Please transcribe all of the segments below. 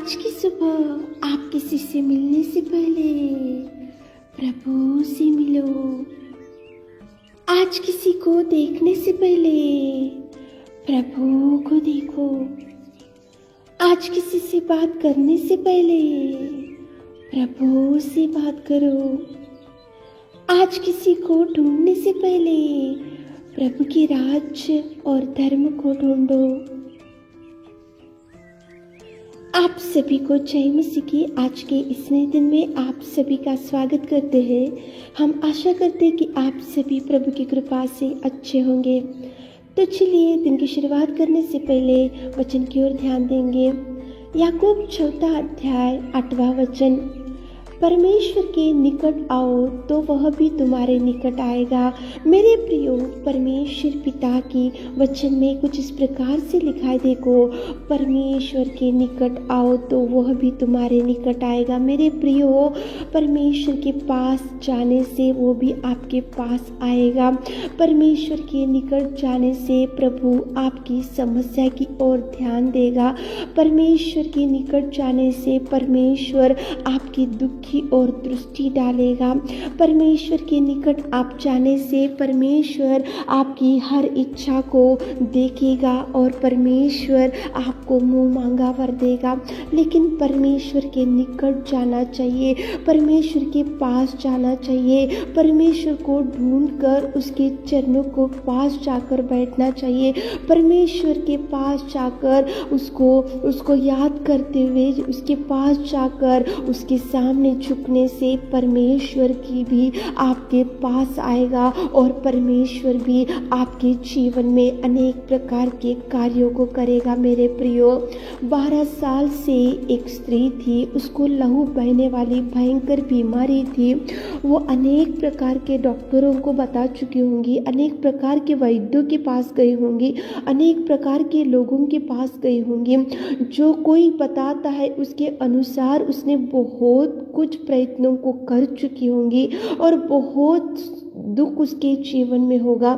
आज की सुबह आप किसी से मिलने से पहले प्रभु से मिलो। आज किसी को देखने से पहले प्रभु को देखो। आज किसी से बात करने से पहले प्रभु से बात करो। आज किसी को ढूंढने से पहले प्रभु के राज्य और धर्म को ढूंढो। आप सभी को जय मसीह की आज के इस नए दिन में आप सभी का स्वागत करते हैं। हम आशा करते हैं कि आप सभी प्रभु की कृपा से अच्छे होंगे। तो चलिए दिन की शुरुआत करने से पहले वचन की ओर ध्यान देंगे। याकूब 4 अध्याय 8वां वचन, परमेश्वर के निकट आओ तो वह भी तुम्हारे निकट आएगा। मेरे प्रियो, परमेश्वर पिता की वचन में कुछ इस प्रकार से लिखा है, देखो, परमेश्वर के निकट आओ तो वह भी तुम्हारे निकट आएगा। मेरे प्रियो, परमेश्वर के पास जाने से वो भी आपके पास आएगा। परमेश्वर के निकट जाने से प्रभु आपकी समस्या की ओर ध्यान देगा। परमेश्वर के निकट जाने से परमेश्वर आपकी दुख की ओर दृष्टि डालेगा। परमेश्वर के निकट आप जाने से परमेश्वर आपकी हर इच्छा को देखेगा और परमेश्वर आपको मुंह मांगा वर देगा। लेकिन परमेश्वर के निकट जाना चाहिए, परमेश्वर के पास जाना चाहिए, परमेश्वर को ढूंढकर उसके चरणों को पास जाकर बैठना चाहिए। परमेश्वर के पास जाकर उसको याद करते हुए उसके पास जाकर उसके सामने झुकने से परमेश्वर की भी आपके पास आएगा और परमेश्वर भी आपके जीवन में अनेक प्रकार के कार्यों को करेगा। मेरे प्रियो, 12 साल से एक स्त्री थी, उसको लहू बहने वाली भयंकर बीमारी थी। वो अनेक प्रकार के डॉक्टरों को बता चुकी होंगी, अनेक प्रकार के वैद्यों के पास गई होंगी, अनेक प्रकार के लोगों के पास गई होंगी। जो कोई बताता है उसके अनुसार उसने बहुत कुछ प्रयत्नों को कर चुकी होंगी और बहुत दुख उसके जीवन में होगा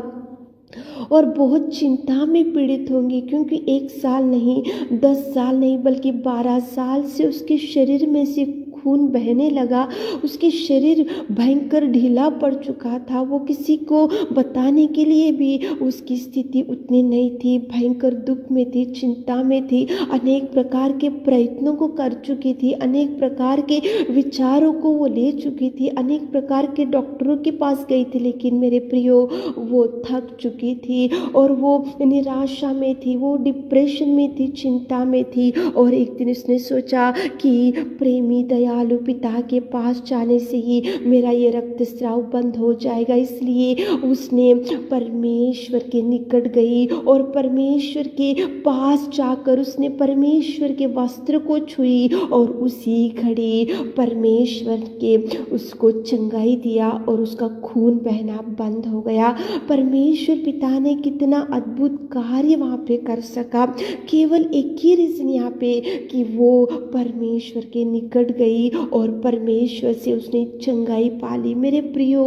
और बहुत चिंता में पीड़ित होंगी, क्योंकि 1 साल नहीं, 10 साल नहीं, बल्कि 12 साल से उसके शरीर में से खून बहने लगा। उसके शरीर भयंकर ढीला पड़ चुका था। वो किसी को बताने के लिए भी उसकी स्थिति उतनी नहीं थी। भयंकर दुख में थी, चिंता में थी, अनेक प्रकार के प्रयत्नों को कर चुकी थी, अनेक प्रकार के विचारों को वो ले चुकी थी, अनेक प्रकार के डॉक्टरों के पास गई थी। लेकिन मेरे प्रियो, वो थक चुकी थी और वो निराशा में थी, वो डिप्रेशन में थी, चिंता में थी। और एक दिन उसने सोचा कि प्रेमी दयालु पिता के पास जाने से ही मेरा ये रक्तस्राव बंद हो जाएगा। इसलिए उसने परमेश्वर के निकट गई और परमेश्वर के पास जाकर उसने परमेश्वर के वस्त्र को छुई और उसी घड़ी परमेश्वर के उसको चंगाई दिया और उसका खून बहना बंद हो गया। परमेश्वर पिता ने कितना अद्भुत कार्य वहाँ पे कर सका। केवल एक ही रीजन यहाँ पे कि वो परमेश्वर के निकट गई और परमेश्वर से उसने चंगाई पाली। मेरे प्रियो,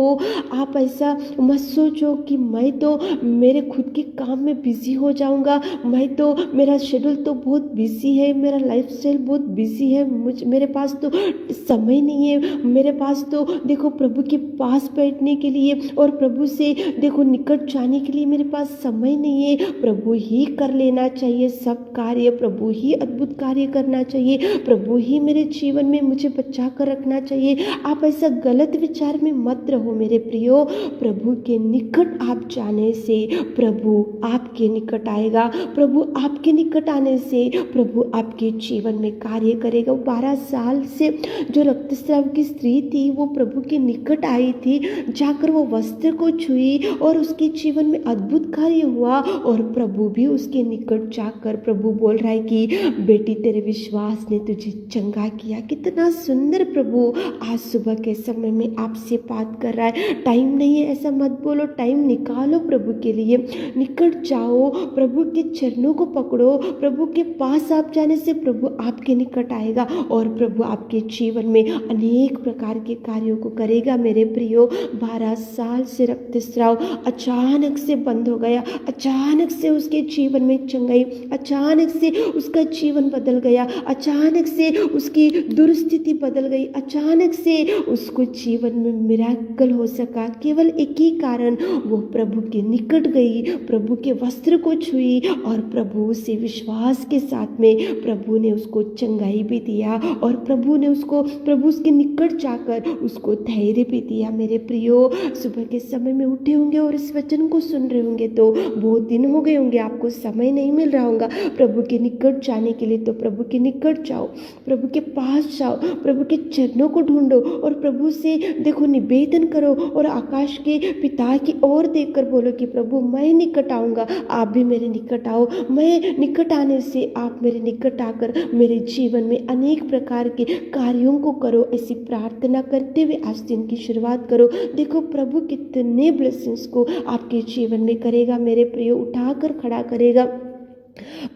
आप ऐसा मत सोचो कि मैं तो मेरे खुद के काम में बिजी हो जाऊंगा, मैं तो, मेरा शेड्यूल तो बहुत बिजी है, मेरा लाइफस्टाइल बहुत बिजी है, मेरे पास तो समय नहीं है, मेरे पास तो देखो प्रभु के पास बैठने के लिए और प्रभु से देखो निकट जाने के लिए मेरे पास समय नहीं है। प्रभु ही कर लेना चाहिए सब कार्य, प्रभु ही अद्भुत कार्य करना चाहिए, प्रभु ही मेरे जीवन में मुझे बचा कर रखना चाहिए। आप ऐसा गलत विचार में मत रहो मेरे प्रियो। प्रभु के निकट आप जाने से प्रभु आपके निकट आएगा। प्रभु आपके निकट आने से प्रभु आपके जीवन में कार्य करेगा। 12 साल से जो रक्तस्राव की स्त्री थी वो प्रभु के निकट आई थी, जाकर वो वस्त्र को छुई और उसके जीवन में अद्भुत कार्य हुआ और प्रभु भी उसके निकट जाकर प्रभु बोल रहा है कि बेटी, तेरे विश्वास ने तुझे चंगा किया। कितना सुंदर प्रभु आज सुबह के समय में आपसे बात कर रहा है। टाइम नहीं है ऐसा मत बोलो, टाइम निकालो प्रभु के लिए, निकट जाओ, प्रभु के चरणों को पकड़ो। प्रभु के पास आप जाने से प्रभु आपके निकट आएगा और प्रभु आपके जीवन में अनेक प्रकार के कार्यों को करेगा। मेरे प्रियो, 12 साल से रक्तस्राव अचानक से बंद हो गया, अचानक से उसके जीवन में चंगाई, अचानक से उसका जीवन बदल गया, अचानक से उसकी दुर्स्थिति बदल गई, अचानक से उसको जीवन में मिराकल हो सका। केवल एक ही कारण, वो प्रभु के निकट गई, प्रभु के वस्त्र को छुई और प्रभु से विश्वास के साथ में प्रभु ने उसको चंगाई भी दिया और प्रभु ने उसको, प्रभु उसके निकट जाकर उसको धैर्य भी दिया। मेरे प्रियो, सुबह के समय में उठे होंगे और इस वचन को सुन रहे होंगे तो बहुत दिन हो गए होंगे, आपको समय नहीं मिल रहा होगा प्रभु के निकट जाने के लिए, तो प्रभु के निकट जाओ, प्रभु के पास जाओ, प्रभु के चरणों को ढूंढो और प्रभु से देखो, निवेदन करो और आकाश के पिता की ओर देखकर बोलो कि प्रभु मैं निकट आऊँगा, आप भी मेरे निकट आओ। मैं निकट आने से आप मेरे निकट आकर मेरे जीवन में अनेक प्रकार के कार्यों को करो। ऐसी प्रार्थना करते हुए आज दिन की शुरुआत करो। देखो प्रभु कितने ब्लेसिंग्स को आपके जीवन में करेगा। मेरे प्रियो, उठाकर खड़ा करेगा,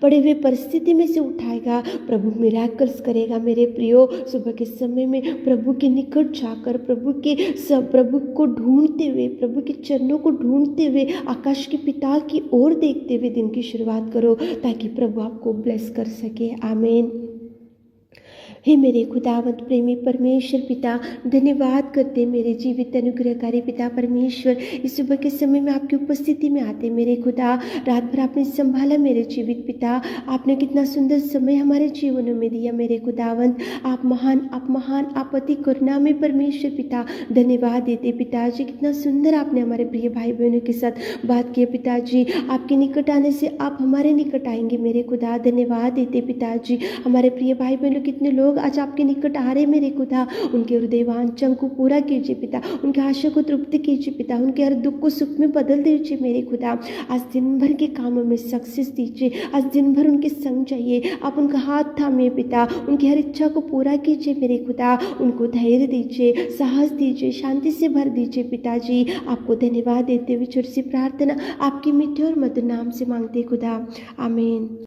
पड़े हुए परिस्थिति में से उठाएगा, प्रभु मिराकल्स करेगा। मेरे प्रियो, सुबह के समय में प्रभु के निकट जाकर प्रभु को ढूंढते हुए, प्रभु के चरणों को ढूंढते हुए आकाश के पिता की ओर देखते हुए दिन की शुरुआत करो ताकि प्रभु आपको ब्लेस कर सके। आमीन। हे मेरे खुदावंत प्रेमी परमेश्वर पिता, धन्यवाद करते मेरे जीवित अनुग्रहकारी पिता परमेश्वर, इस सुबह के समय में आपकी उपस्थिति में आते मेरे खुदा, रात भर आपने संभाला मेरे जीवित पिता, आपने कितना सुंदर समय हमारे जीवनों में दिया मेरे खुदावंत। आप महान, आप महान, आप अति करुणामय परमेश्वर पिता, धन्यवाद देते पिताजी, कितना सुंदर आपने हमारे प्रिय भाई बहनों के साथ बात की पिताजी। आपके निकट आने से आप हमारे निकट आएंगे मेरे खुदा, धन्यवाद देते पिताजी। हमारे प्रिय भाई बहनों, कितने लोग आज आपके निकट आ रहे मेरे खुदा, उनके हृदय वांछा को पूरा कीजिए पिता, उनके आशा को तृप्त कीजिए पिता, उनके हर दुख को सुख में बदल दीजिए मेरे खुदा। आज दिन भर के कामों में सक्सेस दीजिए, आज दिन भर उनके संग चाहिए, आप उनका हाथ थामिए पिता, उनकी हर इच्छा को पूरा कीजिए मेरे खुदा, उनको धैर्य दीजिए, साहस दीजिए, शांति से भर दीजिए पिताजी। आपको धन्यवाद देते हुए छोटी सी प्रार्थना आपके मीठे और मधुर नाम से मांगते खुदा, आमीन।